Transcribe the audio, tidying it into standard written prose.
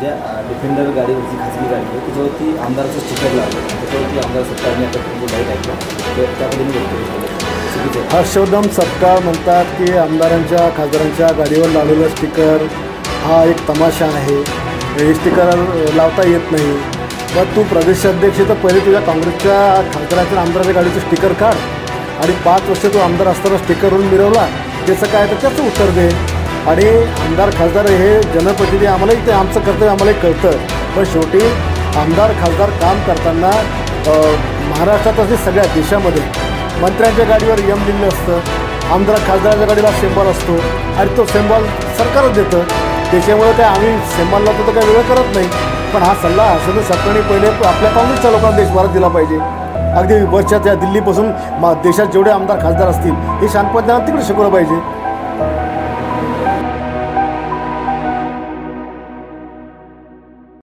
ज्या डिफेंडर गाडीवरची खासगी गाडी आहे त्याच्यावरती आमदाराचं स्टिकर लावलं, त्याच्यावरती आमदार सत्कारने आता लाईट ऐकलं तर त्यामध्ये हर्षवर्धन सत्कार म्हणतात की आमदारांच्या खासदारांच्या गाडीवर लावलेलं स्टिकर हा एक तमाशा आहे, हे स्टिकर लावता येत नाही. मग तू प्रदेशाध्यक्ष तर पहिले तुझ्या काँग्रेसच्या खासदाराच्या आमदाराच्या गाडीचं स्टिकर काढ आणि 5 वर्ष तू आमदार असताना स्टिकरवरून मिरवला त्याचं काय तर त्याचं उत्तर दे. आणि आमदार खासदार हे जनप्रतिनिधी आम्हालाही ते आमचं कर्तव्य आम्हालाही कळतं, पण शेवटी आमदार खासदार काम करताना महाराष्ट्रात असे सगळ्या देशामध्ये मंत्र्यांच्या गाडीवर यम लिहिलं असतं, आमदार खासदाराच्या गाडीला सिम्बॉल असतो आणि तो सिम्बॉल सरकारच देतं. त्याच्यामुळे काय आम्ही सिम्बॉल लावतो तर काही वेगळं करत नाही. पण हा सल्ला असं सरकारने पहिले आपल्या काँग्रेसच्या लोकांना देशभरात दिला पाहिजे. अगदी वर्षाच्या दिल्लीपासून देशात जेवढे आमदार खासदार असतील हे शांतपणे तिकडे शिकवलं पाहिजे.